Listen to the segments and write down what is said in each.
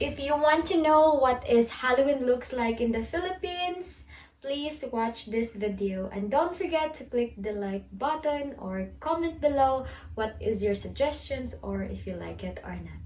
If you want to know what is Halloween looks like in the Philippines, please watch this video and don't forget to click the like button or comment below what is your suggestions or if you like it or not.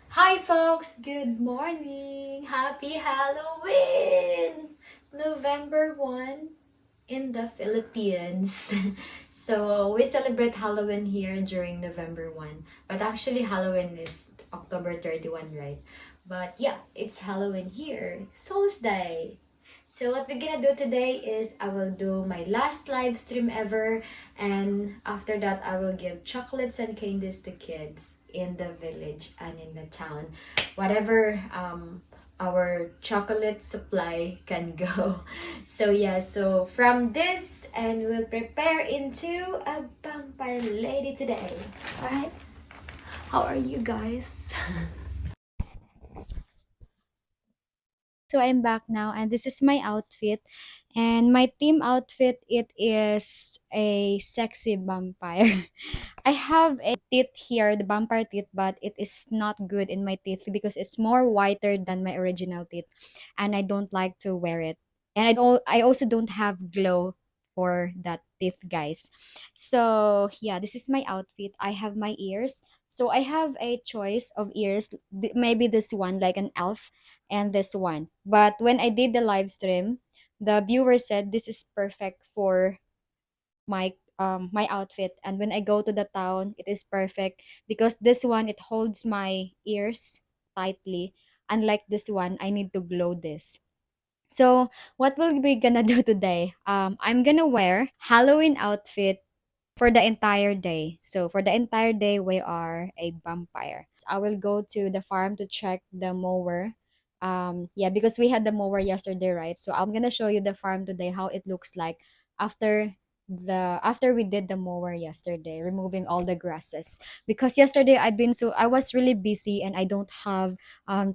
Hi folks, good morning! Happy Halloween! November 1 in the Philippines. So we celebrate Halloween here during November 1. But actually Halloween is October 31, right? But yeah, it's Halloween here. Souls Day. So what we're gonna do today is I will do my last live stream ever, and after that I will give chocolates and candies to kids in the village and in the town. Whatever our chocolate supply can go. So yeah, so from this and we'll prepare into a vampire lady today. Alright? How are you guys? So I'm back now and this is my outfit. And my theme outfit, it is a sexy vampire. I have a teeth here, the vampire teeth, but it is not good in my teeth because it's more whiter than my original teeth. And I don't like to wear it. And I also don't have glow for that teeth, guys. So yeah, this is my outfit. I have my ears. So I have a choice of ears. Maybe this one, like an elf, and this one. But when I did the live stream, the viewer said this is perfect for my outfit, and when I go to the town it is perfect because this one, it holds my ears tightly, unlike this one I need to glow this. So what will we gonna do today? I'm gonna wear Halloween outfit for the entire day. So for the entire day, we are a vampire. I will go to the farm to check the mower. Yeah, because we had the mower yesterday, right? So I'm gonna show you the farm today, how it looks like after after we did the mower yesterday, removing all the grasses. Because yesterday I was really busy and I don't have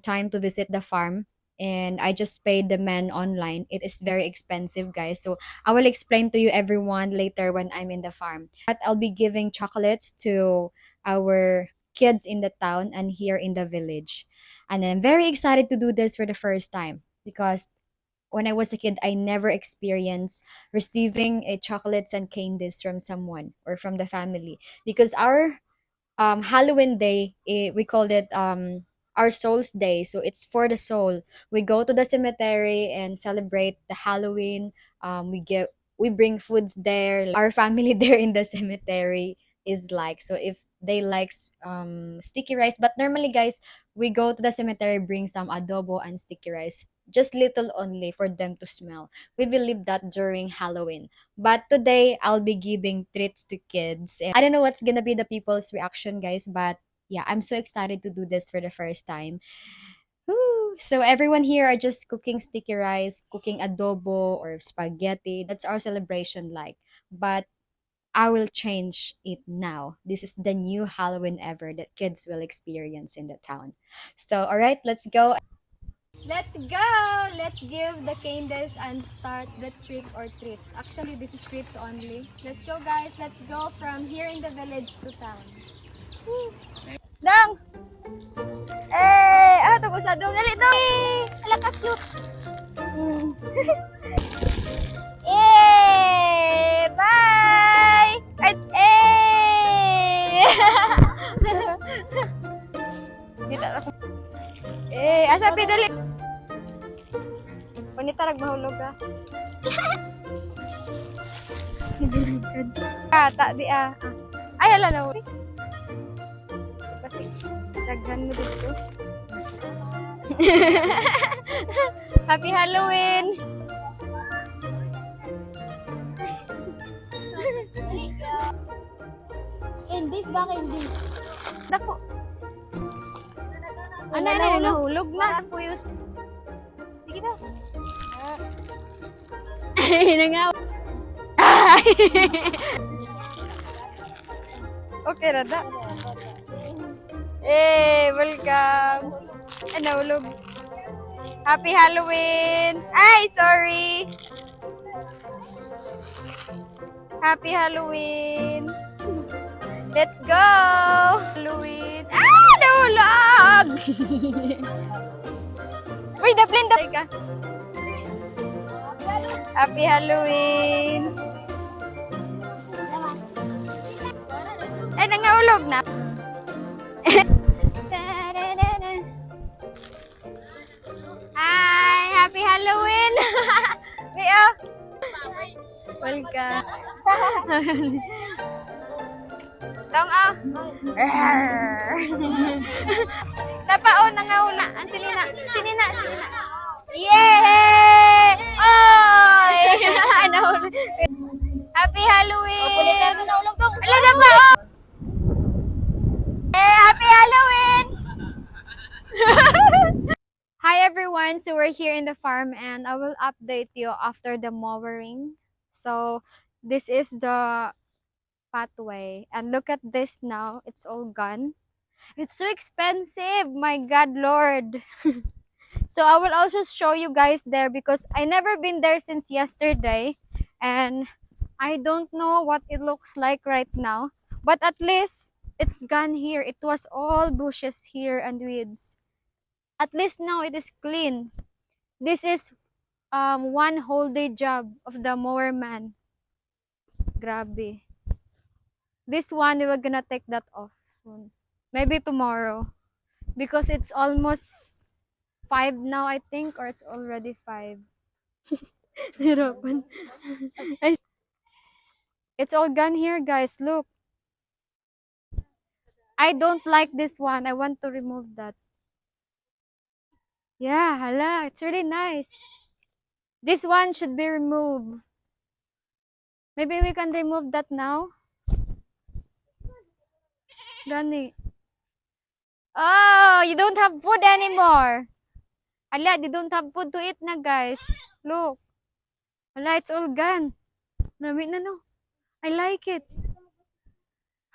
time to visit the farm. And I just paid the man online. It is very expensive, guys. So I will explain to you everyone later when I'm in the farm. But I'll be giving chocolates to our kids in the town and here in the village. And I'm very excited to do this for the first time because when I was a kid, I never experienced receiving a chocolates and candies from someone or from the family because our Halloween day, we called it our Souls Day. So it's for the soul. We go to the cemetery and celebrate the Halloween. We bring foods there. Our family there in the cemetery is like, so if they like sticky rice, but normally, guys, we go to the cemetery, bring some adobo and sticky rice, just little only for them to smell. We believe that during Halloween. But today I'll be giving treats to kids. And I don't know what's gonna be the people's reaction, guys, but yeah, I'm so excited to do this for the first time. Woo! So everyone here are just cooking sticky rice, cooking adobo or spaghetti. That's our celebration like. But I will change it now. This is the new Halloween ever that kids will experience in the town. So all right, let's go. Let's go! Let's give the candies and start the trick or treats. Actually, this is treats only. Let's go, guys. Let's go from here in the village to town. Woo. Dang! Eh! Ah, tapos na doon. Dali doon! Eh! Ala ka cute! Mm. Eh! Bye! Right. Eh! Dito ako. Eh! Asa pidali? Panita mahulog ka. Nabilagad. Tak di ah. Ay, ala na. Kasi, daghan mo dito. Happy Halloween! Indies ba candies? Dako. Ano na nahulog na? Puyos. Sige na. Ay, nangaw. Ay! Okay, Rada. Eh, welcome. Ay, nahulog. Happy Halloween! Ay, sorry! Happy Halloween! Let's go! Halloween! Ah! Nahulog! Uy, Daplin, ka. Happy Halloween! Ay, nangahulog na. Hi! Happy Halloween! Mio! Welcome. Tong ah. Tapao nangahula. Ang silina. Sinina. Yay! Oy! Nahulog. Happy Halloween! Ala na ba? Happy Halloween! Hi everyone, so we're here in the farm and I will update you after the mowing. So this is the pathway and look at this now, it's all gone. It's so expensive, my God Lord. So I will also show you guys there because I never been there since yesterday and I don't know what it looks like right now, but at least it's gone here. It was all bushes here and weeds. At least now it is clean. This is one whole day job of the mower man. Grabe. This one we were gonna take that off soon. Maybe tomorrow. Because it's almost 5 now I think, or it's already 5. Hirapan. It's all gone here guys, look. I don't like this one. I want to remove that. Yeah, hala, it's really nice. This one should be removed. Maybe we can remove that now. Gani. Oh, you don't have food anymore. Hala, you don't have food to eat na guys. Look. Hala, it's all gone. Marami na no. I like it.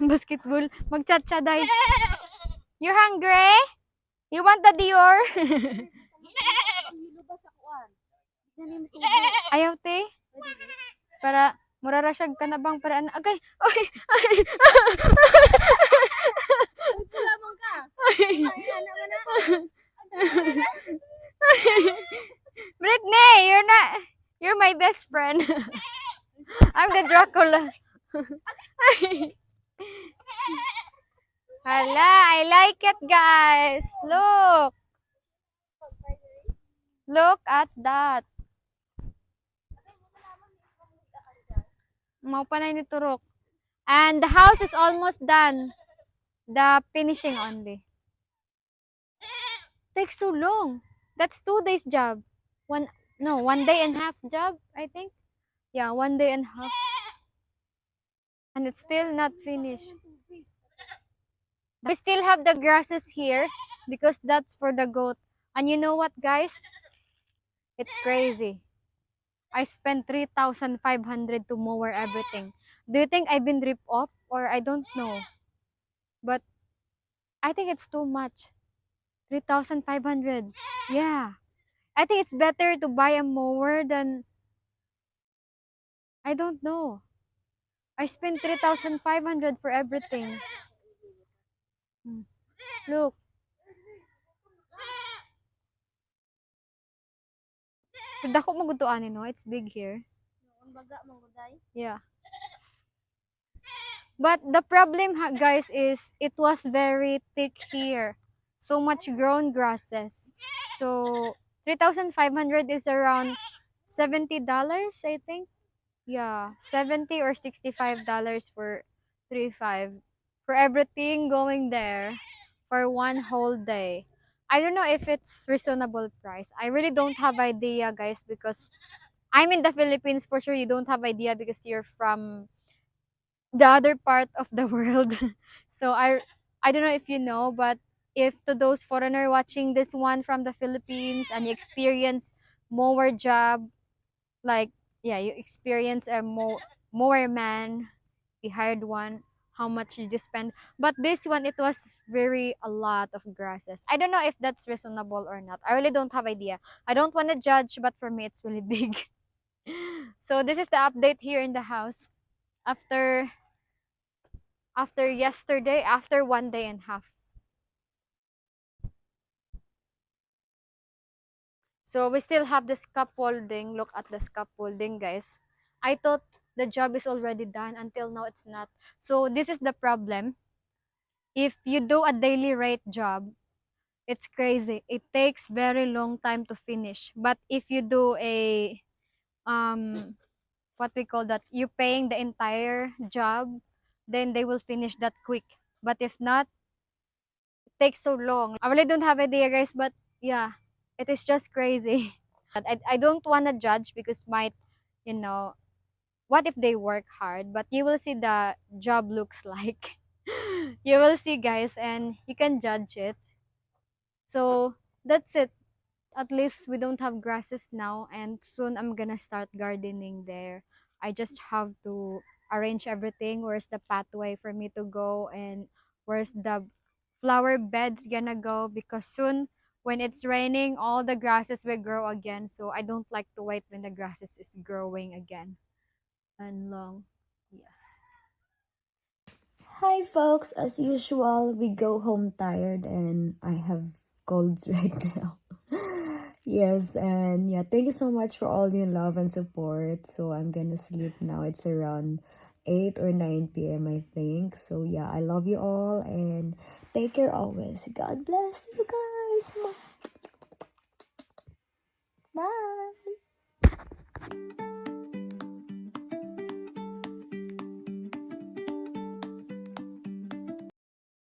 Basketball. Magchatchaday. You hungry? You want the Dior? Ayaw te? Para murarasyag ka na bang para agay. Ay. Lamang ka. Britney, you're my best friend. I'm the Dracula. Hala, I like it guys. Look. Look at that. Mau pa na ni turok. And the house is almost done. The finishing only. Takes so long. That's 2 days job. 1 day and a half job, I think. Yeah, 1 day and a half. And it's still not finished. We still have the grasses here because that's for the goat. And you know what, guys? It's crazy. I spent 3,500 to mow everything. Do you think I've been ripped off or I don't know? But I think it's too much. 3,500. Yeah. I think it's better to buy a mower than I don't know. I spent 3,500 for everything. Look. Dako mo gud ani no. It's big here. Yeah. But the problem guys is it was very thick here. So much grown grasses. So 3,500 is around $70, I think. Yeah, 70 or $65 for 3.5 for everything going there for one whole day. I don't know if it's reasonable price. I really don't have idea, guys, because I'm in the Philippines. For sure you don't have idea because you're from the other part of the world. So I don't know if you know, but if to those foreigner watching this one from the Philippines and you experience mower job, like yeah, you experience a mower man, you hired one, how much you just spend. But this one, it was very a lot of grasses. I don't know if that's reasonable or not. I really don't have idea. I don't want to judge, but for me it's really big. So this is the update here in the house. after yesterday, after 1 day and a half. So we still have the scaffolding. Look at the scaffolding, guys. I thought the job is already done. Until now, it's not. So this is the problem. If you do a daily rate job, it's crazy. It takes very long time to finish. But if you do a what we call that, you paying the entire job, then they will finish that quick. But if not, it takes so long. I really don't have idea, guys, but yeah, it is just crazy. But I don't want to judge because might, you know, what if they work hard? But you will see the job looks like. You will see, guys, and you can judge it. So that's it. At least we don't have grasses now, and soon I'm gonna start gardening there. I just have to arrange everything. Where's the pathway for me to go, and where's the flower beds gonna go, because soon when it's raining all the grasses will grow again, so I don't like to wait when the grasses is growing again and long. Yes. Hi, folks. As usual, we go home tired, and I have colds right now. Yes, and yeah, thank you so much for all your love and support. So I'm gonna sleep now. It's around 8 or 9 p.m., I think. So yeah, I love you all and take care always. God bless you guys. Bye.